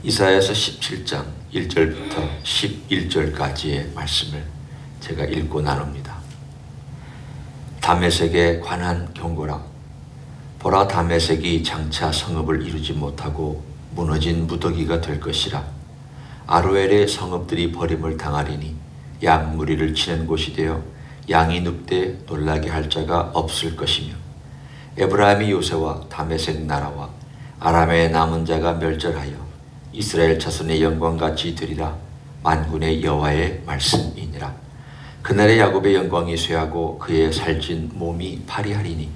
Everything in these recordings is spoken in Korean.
이사야서 17장 1절부터 11절까지의 말씀을 제가 읽고 나눕니다. 다메섹에 관한 경고라. 보라, 다메섹이 장차 성읍을 이루지 못하고 무너진 무더기가 될 것이라. 아로엘의 성읍들이 버림을 당하리니 양 무리를 치는 곳이 되어 양이 눕되 놀라게 할 자가 없을 것이며, 에브라임이 요새와 다메섹 나라와 아람의 남은 자가 멸절하여 이스라엘 자손의 영광같이 되리라. 만군의 여호와의 말씀이니라. 그날에 야곱의 영광이 쇠하고 그의 살찐 몸이 파리하리니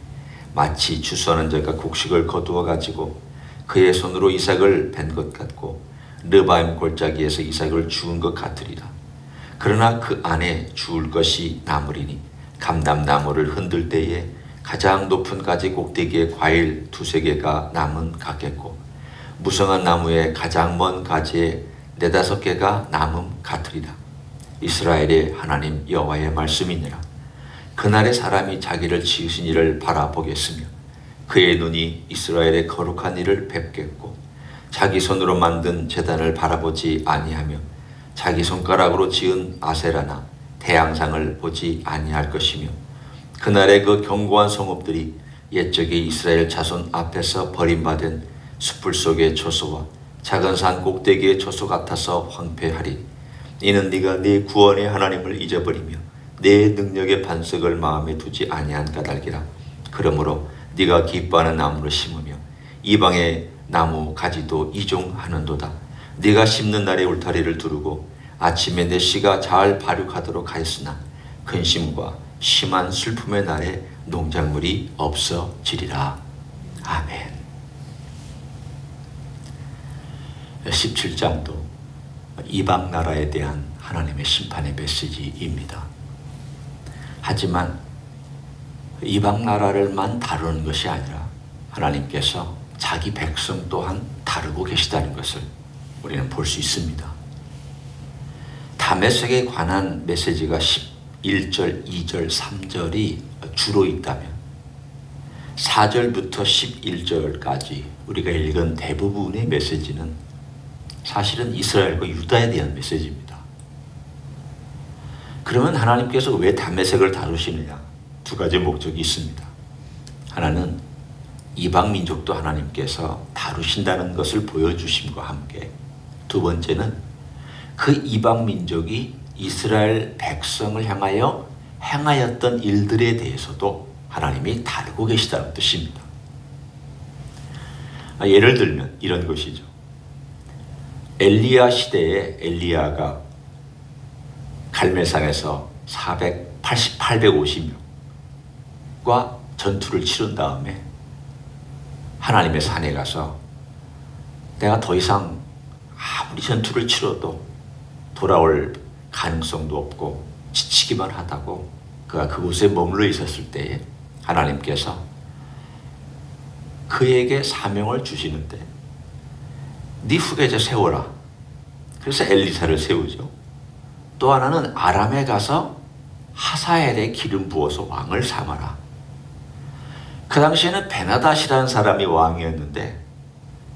마치 주수하는 자가 곡식을 거두어 가지고 그의 손으로 이삭을 벤 것 같고 르바임 골짜기에서 이삭을 주운 것 같으리라. 그러나 그 안에 주울 것이 남으리니 감람나무를 흔들 때에 가장 높은 가지 꼭대기에 과일 두세 개가 남은 같겠고, 무성한 나무의 가장 먼 가지에 네다섯 개가 남음 같으리라. 이스라엘의 하나님 여호와의 말씀이니라. 그날에 사람이 자기를 지으신 이를 바라보겠으며 그의 눈이 이스라엘의 거룩한 이를 뵙겠고, 자기 손으로 만든 제단을 바라보지 아니하며 자기 손가락으로 지은 아세라나 태양상을 보지 아니할 것이며, 그날에 그 견고한 성읍들이 옛적에 이스라엘 자손 앞에서 버림받은 숯불 속의 초소와 작은 산 꼭대기의 초소 같아서 황폐하리니, 이는 네가 네 구원의 하나님을 잊어버리며 내 능력의 반석을 마음에 두지 아니한 까닭이라. 그러므로 네가 기뻐하는 나무를 심으며 이방의 나무 가지도 이종하는도다. 네가 심는 날에 울타리를 두르고 아침에 내 씨가 잘 발육하도록 하였으나 근심과 심한 슬픔의 날에 농작물이 없어지리라. 아멘. 17장도 이방 나라에 대한 하나님의 심판의 메시지입니다. 하지만 이방 나라를만 다루는 것이 아니라 하나님께서 자기 백성 또한 다루고 계시다는 것을 우리는 볼 수 있습니다. 다메섹에 관한 메시지가 11절, 2절, 3절이 주로 있다면 4절부터 11절까지 우리가 읽은 대부분의 메시지는 사실은 이스라엘과 유다에 대한 메시지입니다. 그러면 하나님께서 왜 다메섹을 다루시느냐? 두 가지 목적이 있습니다. 하나는 이방 민족도 하나님께서 다루신다는 것을 보여주심과 함께, 두 번째는 그 이방 민족이 이스라엘 백성을 향하여 행하였던 일들에 대해서도 하나님이 다루고 계시다는 뜻입니다. 예를 들면 이런 것이죠. 엘리야 시대에 엘리야가 갈멜산에서 850명과 전투를 치른 다음에 하나님의 산에 가서 내가 더 이상 아무리 전투를 치러도 돌아올 가능성도 없고 지치기만 하다고 그가 그곳에 머물러 있었을 때에 하나님께서 그에게 사명을 주시는데, 네 후계자 세워라. 그래서 엘리사를 세우죠. 또 하나는 아람에 가서 하사엘에 기름 부어서 왕을 삼아라. 그 당시에는 베나닷이라는 사람이 왕이었는데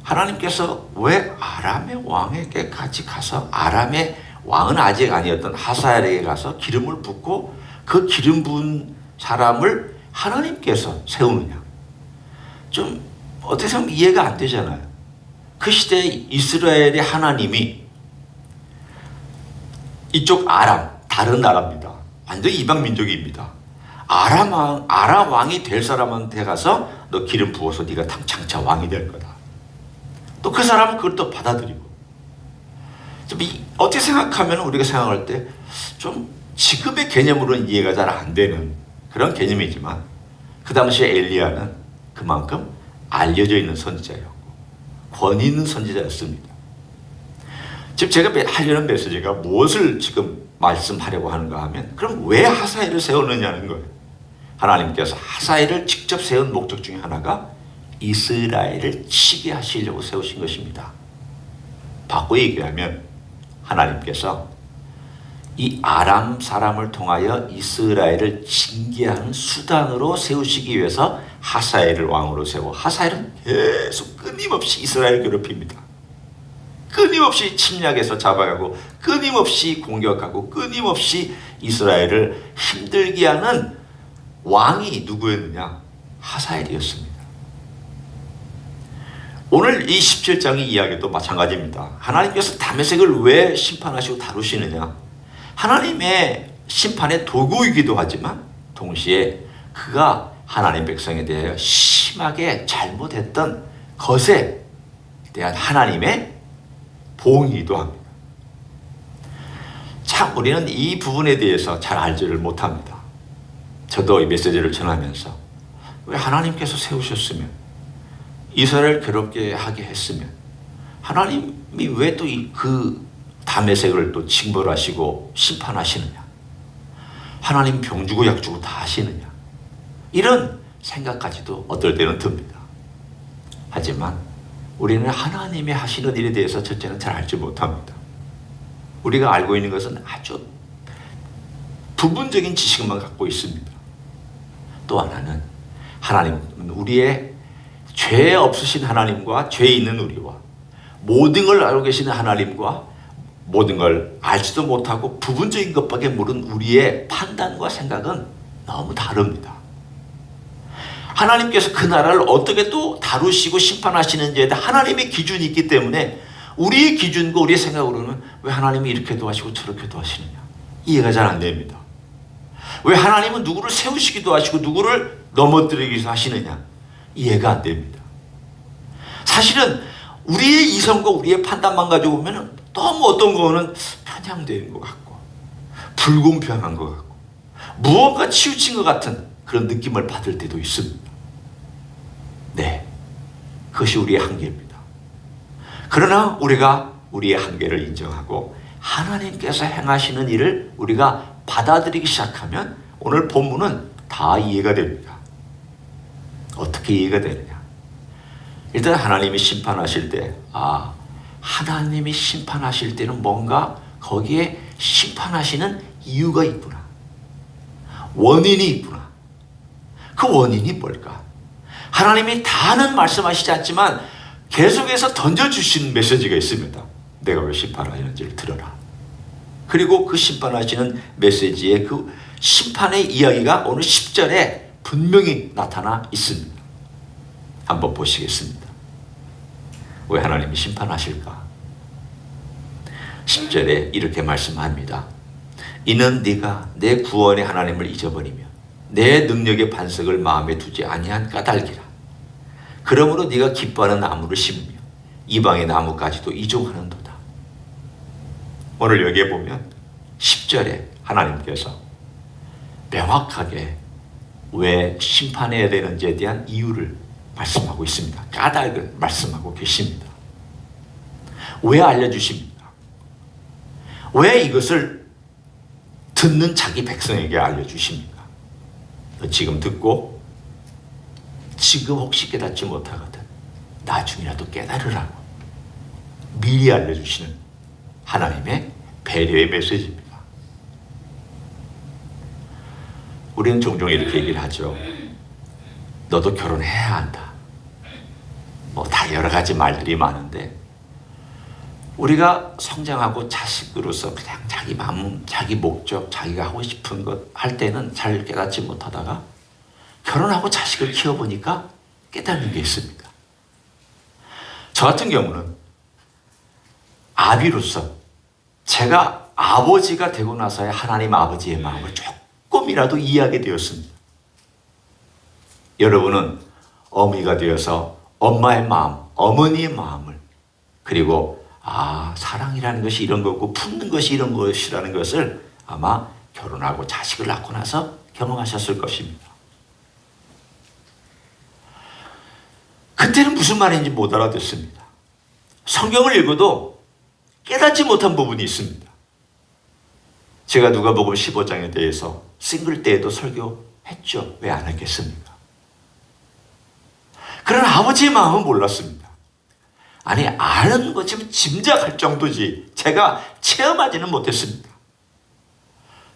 하나님께서 왜 아람의 왕에게까지 가서, 아람의 왕은 아직 아니었던 하사엘에게 가서 기름을 붓고 그 기름 부은 사람을 하나님께서 세우느냐? 좀 어떻게 보면 이해가 안 되잖아요. 그 시대에 이스라엘의 하나님이 이쪽 아람, 다른 나라입니다. 완전 이방 민족입니다. 아람 왕이 될 사람한테 가서 너 기름 부어서 네가 장차 왕이 될 거다. 또 그 사람은 그걸 또 받아들이고. 어떻게 생각하면 우리가 생각할 때 좀 지금의 개념으로는 이해가 잘 안 되는 그런 개념이지만, 그 당시에 엘리야는 그만큼 알려져 있는 선지자였고 권위 있는 선지자였습니다. 지금 제가 하려는 메시지가 무엇을 지금 말씀하려고 하는가 하면, 그럼 왜 하사엘을 세우느냐는 거예요. 하나님께서 하사엘을 직접 세운 목적 중에 하나가 이스라엘을 치게 하시려고 세우신 것입니다. 바꿔 얘기하면 하나님께서 이 아람 사람을 통하여 이스라엘을 징계하는 수단으로 세우시기 위해서 하사엘을 왕으로 세워, 하사엘은 계속 끊임없이 이스라엘을 괴롭힙니다. 끊임없이 침략해서 잡아가고 끊임없이 공격하고 끊임없이 이스라엘을 힘들게 하는 왕이 누구였느냐? 하사엘이었습니다. 오늘 이 17장의 이야기도 마찬가지입니다. 하나님께서 다메섹을 왜 심판하시고 다루시느냐? 하나님의 심판의 도구이기도 하지만 동시에 그가 하나님 백성에 대하여 심하게 잘못했던 것에 대한 하나님의 보응이기도 합니다. 참 우리는 이 부분에 대해서 잘 알지를 못합니다. 저도 이 메시지를 전하면서 왜 하나님께서 세우셨으면 이스라엘을 괴롭게 하게 했으면 하나님이 왜 또 그 다메섹을 또 징벌하시고 심판하시느냐? 하나님 병 주고 약 주고 다 하시느냐? 이런 생각까지도 어떨 때는 듭니다. 하지만 우리는 하나님이 하시는 일에 대해서 첫째는 잘 알지 못합니다. 우리가 알고 있는 것은 아주 부분적인 지식만 갖고 있습니다. 또 하나는 하나님은 우리의 죄 없으신 하나님과 죄 있는 우리와 모든 걸 알고 계시는 하나님과 모든 걸 알지도 못하고 부분적인 것밖에 모르는 우리의 판단과 생각은 너무 다릅니다. 하나님께서 그 나라를 어떻게 또 다루시고 심판하시는지에 대해 하나님의 기준이 있기 때문에 우리의 기준과 우리의 생각으로는 왜 하나님이 이렇게도 하시고 저렇게도 하시느냐? 이해가 잘 안 됩니다. 왜 하나님은 누구를 세우시기도 하시고 누구를 넘어뜨리기도 하시느냐? 이해가 안 됩니다. 사실은 우리의 이성과 우리의 판단만 가지고 보면 너무 어떤 거는 편향된 것 같고 불공평한 것 같고 무언가 치우친 것 같은 그런 느낌을 받을 때도 있습니다. 네, 그것이 우리의 한계입니다. 그러나 우리가 우리의 한계를 인정하고 하나님께서 행하시는 일을 우리가 받아들이기 시작하면 오늘 본문은 다 이해가 됩니다. 어떻게 이해가 되느냐? 일단 하나님이 심판하실 때 하나님이 심판하실 때는 뭔가 거기에 심판하시는 이유가 있구나. 원인이 있구나. 그 원인이 뭘까? 하나님이 다는 말씀하시지 않지만 계속해서 던져주시는 메시지가 있습니다. 내가 왜 심판하는지를 들어라. 그리고 그 심판하시는 메시지의 그 심판의 이야기가 오늘 10절에 분명히 나타나 있습니다. 한번 보시겠습니다. 왜 하나님이 심판하실까? 10절에 이렇게 말씀합니다. 이는 네가 내 구원의 하나님을 잊어버리며 내 능력의 반석을 마음에 두지 아니한 까닭이라. 그러므로 네가 기뻐하는 나무를 심으며 이방의 나무까지도 이종하는도다. 오늘 여기에 보면 10절에 하나님께서 명확하게 왜 심판해야 되는지에 대한 이유를 말씀하고 있습니다. 까닭을 말씀하고 계십니다. 왜 알려주십니까? 왜 이것을 듣는 자기 백성에게 알려주십니까? 너 지금 듣고 지금 혹시 깨닫지 못하거든 나중이라도 깨달으라고 미리 알려주시는 하나님의 배려의 메시지입니다. 우리는 종종 이렇게 얘기를 하죠. 너도 결혼해야 한다. 다 여러 가지 말들이 많은데 우리가 성장하고 자식으로서 그냥 자기 마음, 자기 목적, 자기가 하고 싶은 것 할 때는 잘 깨닫지 못하다가 결혼하고 자식을 키워보니까 깨닫는 게 있습니다. 저 같은 경우는 아비로서 제가 아버지가 되고 나서야 하나님 아버지의 마음을 조금이라도 이해하게 되었습니다. 여러분은 어미가 되어서 엄마의 마음, 어머니의 마음을 그리고 사랑이라는 것이 이런 거고 품는 것이 이런 것이라는 것을 아마 결혼하고 자식을 낳고 나서 경험하셨을 것입니다. 그때는 무슨 말인지 못 알아듣습니다. 성경을 읽어도 깨닫지 못한 부분이 있습니다. 제가 누가복음 15장에 대해서 싱글 때에도 설교했죠. 왜 안 했겠습니까? 그러나 아버지의 마음은 몰랐습니다. 아니 아는 것이면 짐작할 정도지 제가 체험하지는 못했습니다.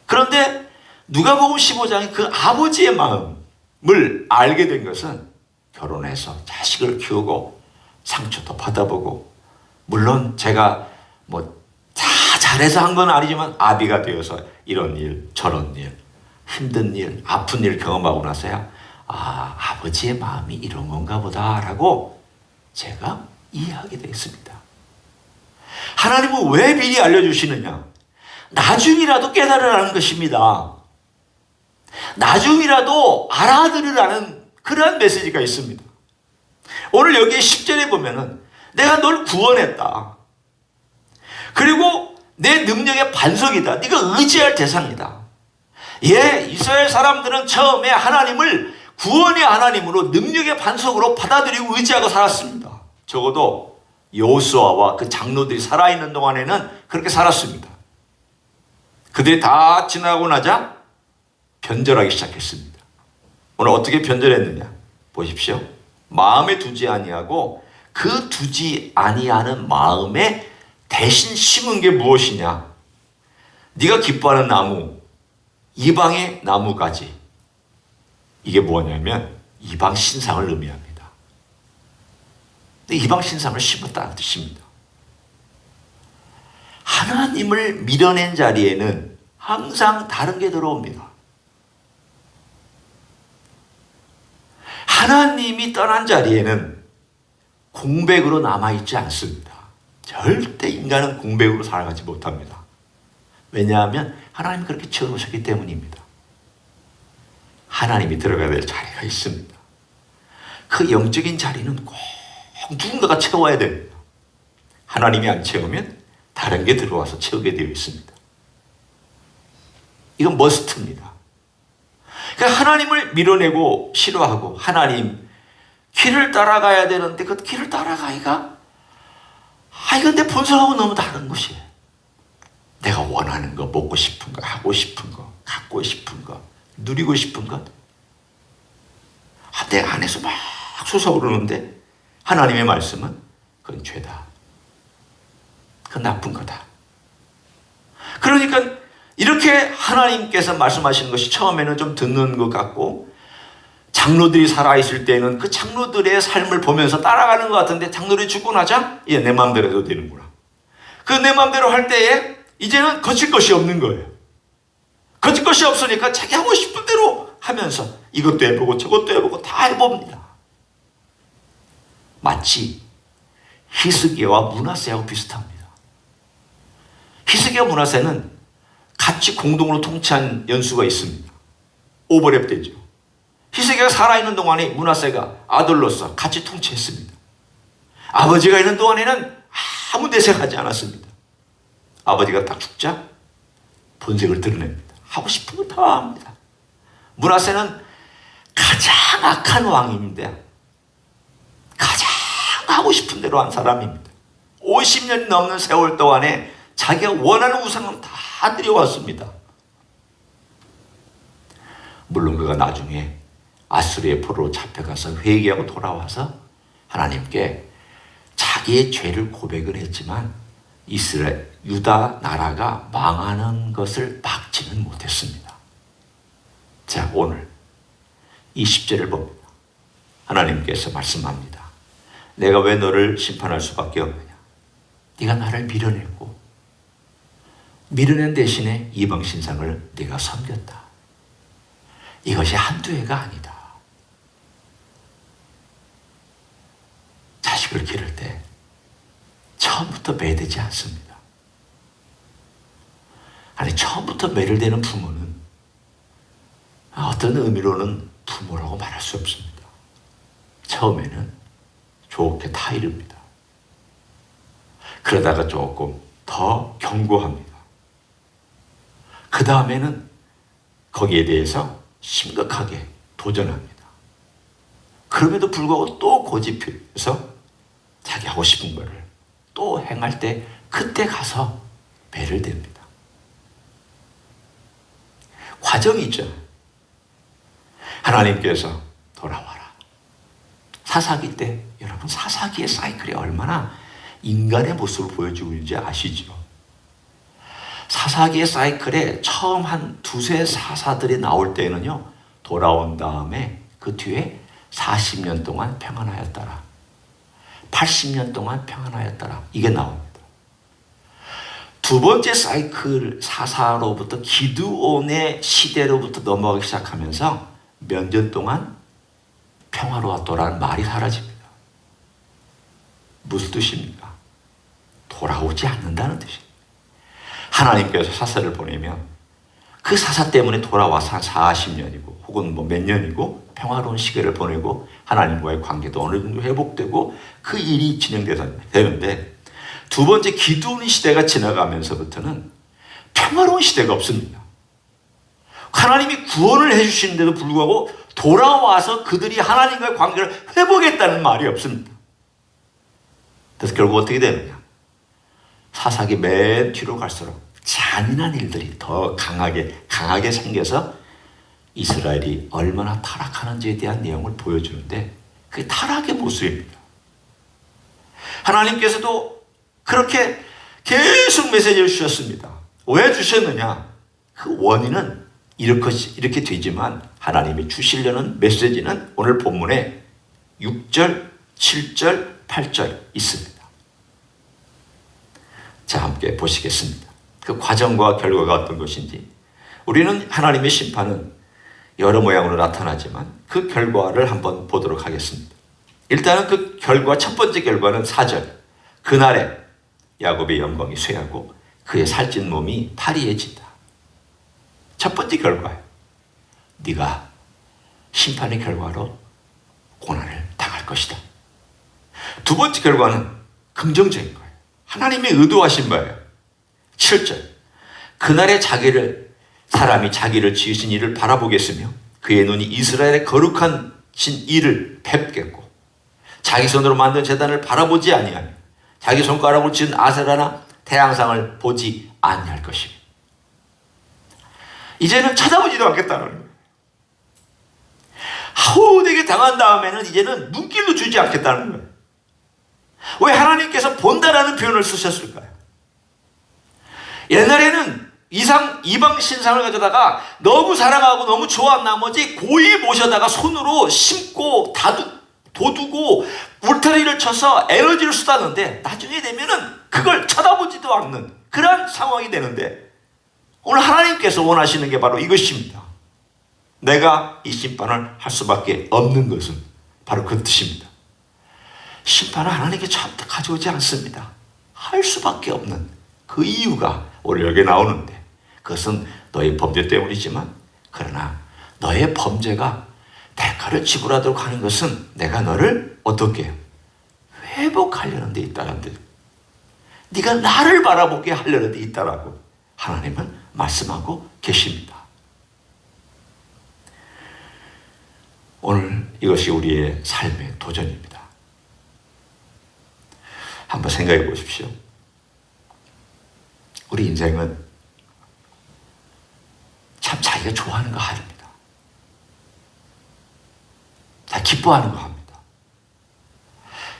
그런데 누가복음 15장의 그 아버지의 마음을 알게 된 것은 결혼해서 자식을 키우고 상처도 받아보고 물론 제가 뭐 다 잘해서 한 건 아니지만 아비가 되어서 이런 일, 저런 일, 힘든 일, 아픈 일 경험하고 나서야 아버지의 마음이 이런 건가 보다라고 제가 이해하게 되었습니다. 하나님은 왜 미리 알려주시느냐? 나중이라도 깨달으라는 것입니다. 나중이라도 알아들으라는 그러한 메시지가 있습니다. 오늘 여기 10절에 보면은 내가 널 구원했다. 그리고 내 능력의 반석이다. 네가 의지할 대상이다. 이스라엘 사람들은 처음에 하나님을 구원의 하나님으로 능력의 반석으로 받아들이고 의지하고 살았습니다. 적어도 여호수아와 그 장로들이 살아있는 동안에는 그렇게 살았습니다. 그들이 다 지나고 나자 변절하기 시작했습니다. 오늘 어떻게 변절했느냐 보십시오. 마음에 두지 아니하고 그 두지 아니하는 마음에 대신 심은 게 무엇이냐? 네가 기뻐하는 나무, 이방의 나무가지. 이게 뭐냐면 이방 신상을 의미합니다. 근데 이방 신상을 심었다는 뜻입니다. 하나님을 밀어낸 자리에는 항상 다른 게 들어옵니다. 하나님이 떠난 자리에는 공백으로 남아있지 않습니다. 절대 인간은 공백으로 살아가지 못합니다. 왜냐하면 하나님이 그렇게 지어놓으셨기 때문입니다. 하나님이 들어가야 될 자리가 있습니다. 그 영적인 자리는 꼭 누군가가 채워야 됩니다. 하나님이 안 채우면 다른 게 들어와서 채우게 되어 있습니다. 이건 머스트입니다. 그러니까 하나님을 밀어내고 싫어하고 하나님 길을 따라가야 되는데 그 길을 따라가기가 이건 내 본성하고 너무 다른 것이에요. 내가 원하는 거, 먹고 싶은 거, 하고 싶은 거, 갖고 싶은 거, 누리고 싶은 것. 내 안에서 막 솟아오르는데 하나님의 말씀은 그건 죄다. 그건 나쁜 거다. 그러니까 이렇게 하나님께서 말씀하시는 것이 처음에는 좀 듣는 것 같고 장로들이 살아있을 때는 그 장로들의 삶을 보면서 따라가는 것 같은데 장로들이 죽고 나자 내 마음대로 해도 되는구나. 그 내 마음대로 할 때에 이제는 거칠 것이 없는 거예요. 거칠 것이 없으니까 자기 하고 싶은 대로 하면서 이것도 해보고 저것도 해보고 다 해봅니다. 마치 히스기야와 므낫세하고 비슷합니다. 히스기야 므낫세는 같이 공동으로 통치한 연수가 있습니다. 오버랩 되죠. 히스기야가 살아있는 동안에 므낫세가 아들로서 같이 통치했습니다. 아버지가 있는 동안에는 아무 내색하지 않았습니다. 아버지가 딱 죽자 본색을 드러냅니다. 하고 싶은 거 다 합니다. 므낫세는 가장 악한 왕인데 가장 하고 싶은 대로 한 사람입니다. 50년이 넘는 세월 동안에 자기가 원하는 우상은 다 들여왔습니다. 물론 그가 나중에 아수르의 포로로 잡혀가서 회개하고 돌아와서 하나님께 자기의 죄를 고백을 했지만 이스라엘, 유다 나라가 망하는 것을 막지는 못했습니다. 자, 오늘 이 10절을 봅니다. 하나님께서 말씀합니다. 내가 왜 너를 심판할 수밖에 없느냐? 네가 나를 밀어냈고 밀어낸 대신에 이방 신상을 네가 섬겼다. 이것이 한두 해가 아니다. 자식을 기를 때 처음부터 매되지 않습니다. 아니, 처음부터 매를 대는 부모는 어떤 의미로는 부모라고 말할 수 없습니다. 처음에는 좋게 타이릅니다. 그러다가 조금 더 경고합니다. 그 다음에는 거기에 대해서 심각하게 도전합니다. 그럼에도 불구하고 또 고집해서 자기 하고 싶은 거를 또 행할 때 그때 가서 매를 댑니다. 과정이죠. 하나님께서 돌아와라. 사사기 때 여러분 사사기의 사이클이 얼마나 인간의 모습을 보여주고 있는지 아시죠? 사사기의 사이클에 처음 한 두세 사사들이 나올 때는요, 돌아온 다음에 그 뒤에 40년 동안 평안하였더라. 80년 동안 평안하였더라. 이게 나옵니다. 두 번째 사이클 사사로부터 기드온의 시대로부터 넘어가기 시작하면서 몇 년 동안 평화로웠더라는 말이 사라집니다. 무슨 뜻입니까? 돌아오지 않는다는 뜻입니다. 하나님께서 사사를 보내면 그 사사 때문에 돌아와서 한 40년이고 혹은 뭐 몇 년이고 평화로운 시기를 보내고 하나님과의 관계도 어느 정도 회복되고 그 일이 진행되는데, 두 번째 기드온의 시대가 지나가면서부터는 평화로운 시대가 없습니다. 하나님이 구원을 해주시는데도 불구하고 돌아와서 그들이 하나님과의 관계를 회복했다는 말이 없습니다. 그래서 결국 어떻게 되느냐? 사사기 맨 뒤로 갈수록 잔인한 일들이 더 강하게 생겨서 이스라엘이 얼마나 타락하는지에 대한 내용을 보여주는데, 그게 타락의 모습입니다. 하나님께서도 그렇게 계속 메시지를 주셨습니다. 왜 주셨느냐? 그 원인은 이렇게 되지만 하나님이 주시려는 메시지는 오늘 본문에 6절, 7절, 8절 있습니다. 자, 함께 보시겠습니다. 그 과정과 결과가 어떤 것인지. 우리는 하나님의 심판은 여러 모양으로 나타나지만 그 결과를 한번 보도록 하겠습니다. 일단은 그 결과, 첫 번째 결과는 4절. 그날에 야곱의 영광이 쇠하고 그의 살찐 몸이 파리해진다. 첫 번째 결과예요. 네가 심판의 결과로 고난을 당할 것이다. 두 번째 결과는 긍정적인 거예요. 하나님이 의도하신 바예요. 7절. 그날에 사람이 자기를 지으신 이를 바라보겠으며 그의 눈이 이스라엘의 거룩한 이를 뵙겠고 자기 손으로 만든 제단을 바라보지 아니하며 자기 손가락으로 지은 아세라나 태양상을 보지 아니할 것입니다. 이제는 쳐다보지도 않겠다는 거예요. 하우되게 당한 다음에는 이제는 눈길도 주지 않겠다는 거예요. 왜 하나님께서 본다라는 표현을 쓰셨을까요? 옛날에는 이방 신상을 가져다가 너무 사랑하고 너무 좋아한 나머지 고이 모셔다가 손으로 심고 도두고 울타리를 쳐서 에너지를 쏟았는데, 나중에 되면은 그걸 쳐다보지도 않는 그런 상황이 되는데, 오늘 하나님께서 원하시는 게 바로 이것입니다. 내가 이 심판을 할 수밖에 없는 것은 바로 그 뜻입니다. 심판을 하나님께 절대 가져오지 않습니다. 할 수밖에 없는 그 이유가 오늘 여기 나오는데, 그것은 너의 범죄 때문이지만, 그러나 너의 범죄가 대가를 지불하도록 하는 것은 내가 너를 어떻게 해요? 회복하려는 데 있다는 데, 네가 나를 바라보게 하려는 데 있다라고 하나님은 말씀하고 계십니다. 오늘 이것이 우리의 삶의 도전입니다. 한번 생각해 보십시오. 우리 인생은 참 자기가 좋아하는 거 합니다. 다 기뻐하는 거 합니다.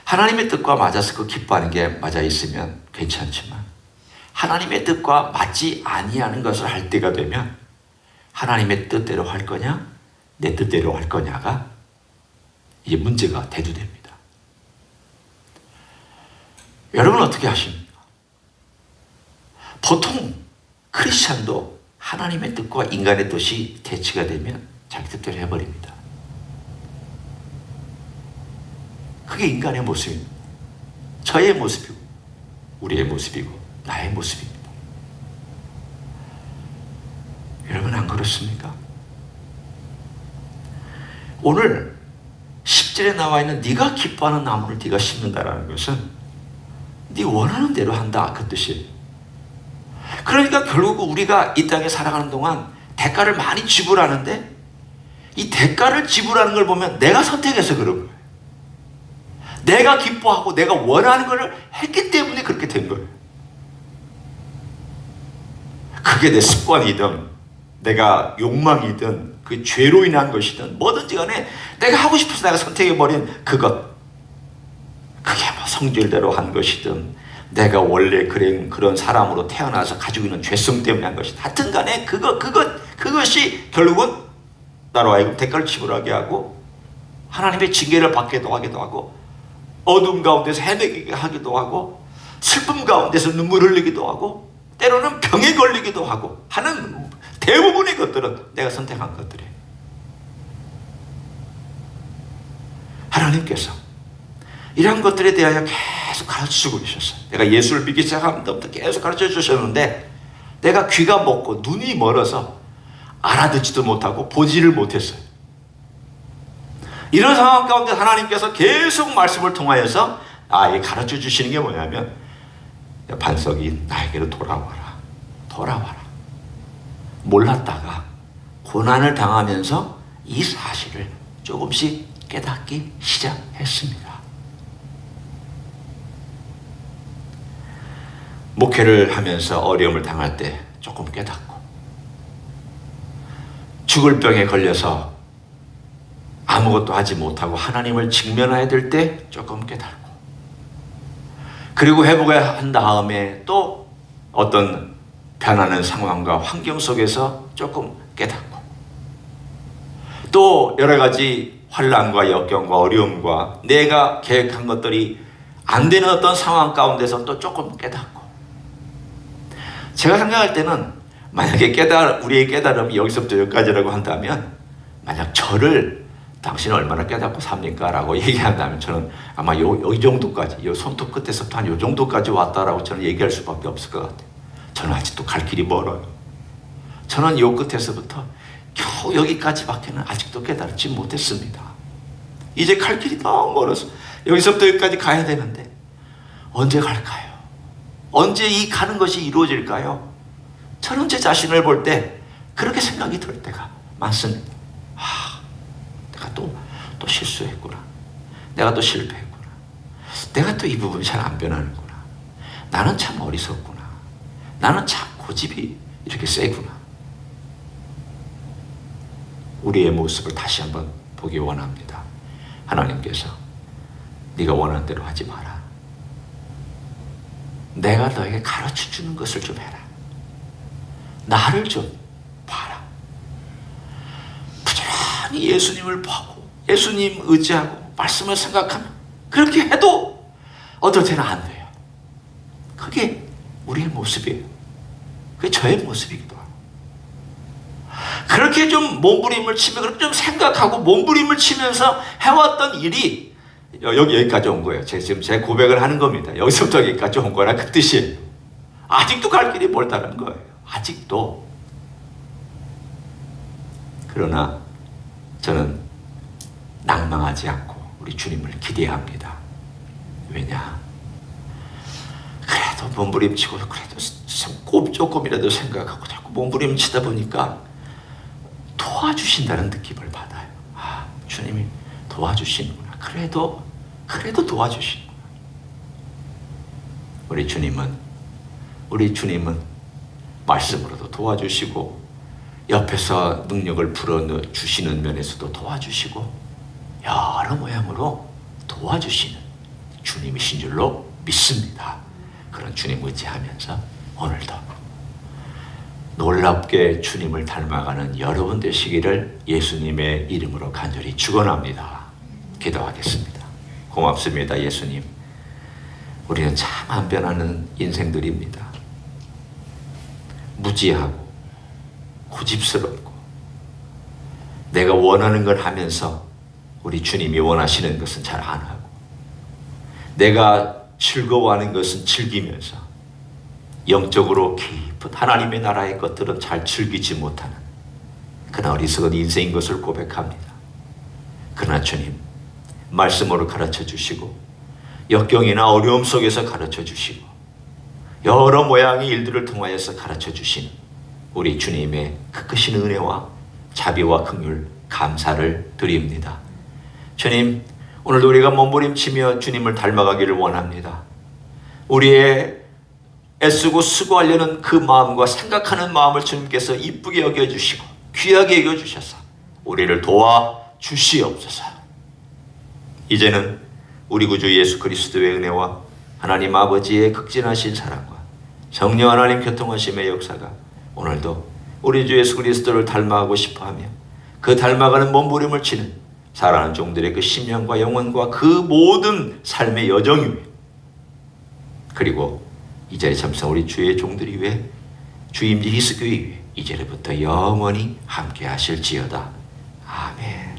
하나님의 뜻과 맞아서 그 기뻐하는 게 맞아 있으면 괜찮지만, 하나님의 뜻과 맞지 아니하는 것을 할 때가 되면 하나님의 뜻대로 할 거냐, 내 뜻대로 할 거냐가 이제 문제가 대두됩니다. 여러분 어떻게 하십니까? 보통 크리스찬도 하나님의 뜻과 인간의 뜻이 대치가 되면 자기 뜻대로 해버립니다. 그게 인간의 모습입니다. 저의 모습이고 우리의 모습이고 나의 모습입니다. 여러분 안 그렇습니까? 오늘 10절에 나와 있는 네가 기뻐하는 나무를 네가 심는다라는 것은 네 원하는 대로 한다, 그 뜻이에요. 그러니까 결국 우리가 이 땅에 살아가는 동안 대가를 많이 지불하는데, 이 대가를 지불하는 걸 보면 내가 선택해서 그런 거예요. 내가 기뻐하고 내가 원하는 걸 했기 때문에 그렇게 된 거예요. 그게 내 습관이든 내가 욕망이든 그 죄로 인한 것이든 뭐든지 간에 내가 하고 싶어서 내가 선택해버린 그것, 그게 뭐 성질대로 한 것이든 내가 원래 그런 사람으로 태어나서 가지고 있는 죄성 때문에 한 것이든 하여튼 간에 그것이 결국은 나로 하여금 대가를 지불하게 하고 하나님의 징계를 받기도 하기도 하고 어둠 가운데서 헤매게 하기도 하고 슬픔 가운데서 눈물 흘리기도 하고 때로는 병에 걸리기도 하고 하는 대부분의 것들은 내가 선택한 것들이에요. 하나님께서 이러한 것들에 대하여 계속 가르쳐주고 계셨어요. 내가 예수를 믿기 시작한 때부터 계속 가르쳐 주셨는데 내가 귀가 먹고 눈이 멀어서 알아듣지도 못하고 보지를 못했어요. 이런 상황 가운데 하나님께서 계속 말씀을 통하여서 가르쳐 주시는 게 뭐냐면 반석이 나에게로 돌아와라. 돌아와라. 몰랐다가 고난을 당하면서 이 사실을 조금씩 깨닫기 시작했습니다. 목회를 하면서 어려움을 당할 때 조금 깨닫고 죽을 병에 걸려서 아무것도 하지 못하고 하나님을 직면해야 될 때 조금 깨닫고 그리고 회복해야 한 다음에 또 어떤 변하는 상황과 환경 속에서 조금 깨닫고 또 여러 가지 환난과 역경과 어려움과 내가 계획한 것들이 안 되는 어떤 상황 가운데서 또 조금 깨닫고 제가 생각할 때는 만약에 우리의 깨달음이 여기서부터 여기까지라고 한다면 만약 저를 당신은 얼마나 깨닫고 삽니까? 라고 얘기한다면 저는 아마 이 정도까지 이 손톱 끝에서부터 한 이 정도까지 왔다라고 저는 얘기할 수밖에 없을 것 같아요. 저는 아직도 갈 길이 멀어요. 저는 이 끝에서부터 겨우 여기까지밖에는 아직도 깨달지 못했습니다. 이제 갈 길이 너무 멀어서 여기서부터 여기까지 가야 되는데 언제 갈까요? 언제 이 가는 것이 이루어질까요? 저는 제 자신을 볼 때 그렇게 생각이 들 때가 많습니다. 내가 또 실수했구나. 내가 또 실패했구나. 내가 또 이 부분이 잘 안 변하는구나. 나는 참 어리석구나. 나는 참 고집이 이렇게 세구나. 우리의 모습을 다시 한번 보기 원합니다. 하나님께서 네가 원하는 대로 하지 마라. 내가 너에게 가르쳐주는 것을 좀 해라. 나를 좀 봐라. 부지런히 예수님을 보고 예수님 의지하고 말씀을 생각하면 그렇게 해도 어떨 때는 안 돼요. 그게 우리의 모습이에요. 그게 저의 모습이기도 하고 그렇게 좀 몸부림을 치며 그렇게 좀 생각하고 몸부림을 치면서 해왔던 일이 여기까지 온 거예요. 지금 제 고백을 하는 겁니다. 여기서부터 여기까지 온 거라 그 뜻이에요. 아직도 갈 길이 멀다는 거예요. 아직도. 그러나 저는 낭망하지 않고 우리 주님을 기대합니다. 왜냐? 그래도 몸부림치고 그래도 조금이라도 생각하고 자꾸 몸부림치다 보니까 도와주신다는 느낌을 받아요. 주님이 도와주시는구나. 그래도 도와주시는구나. 우리 주님은 말씀으로도 도와주시고 옆에서 능력을 불어주시는 면에서도 도와주시고 여러 모양으로 도와주시는 주님이신 줄로 믿습니다. 그런 주님 의지하면서 오늘도 놀랍게 주님을 닮아가는 여러분 되시기를 예수님의 이름으로 간절히 축원합니다. 기도하겠습니다. 고맙습니다. 예수님. 우리는 참 안 변하는 인생들입니다. 무지하고 고집스럽고 내가 원하는 걸 하면서 우리 주님이 원하시는 것은 잘 안 하고 내가 즐거워하는 것은 즐기면서 영적으로 깊은 하나님의 나라의 것들은 잘 즐기지 못하는 그런 어리석은 인생인 것을 고백합니다. 그러나 주님 말씀으로 가르쳐 주시고 역경이나 어려움 속에서 가르쳐 주시고 여러 모양의 일들을 통하여서 가르쳐 주신 우리 주님의 그 크신 은혜와 자비와 긍휼 감사를 드립니다. 주님 오늘도 우리가 몸부림치며 주님을 닮아가기를 원합니다. 우리의 애쓰고 수고하려는 그 마음과 생각하는 마음을 주님께서 이쁘게 여겨주시고 귀하게 여겨주셔서 우리를 도와주시옵소서. 이제는 우리 구주 예수 그리스도의 은혜와 하나님 아버지의 극진하신 사랑과 성령 하나님 교통하심의 역사가 오늘도 우리 주 예수 그리스도를 닮아가고 싶어하며 그 닮아가는 몸부림을 치는 사랑하는 종들의 그 심령과 영혼과 그 모든 삶의 여정이 위해, 그리고 이 자리에 참석 우리 주의 종들이 위해, 주임지 히스교회 위해 이제부터 영원히 함께 하실지어다. 아멘.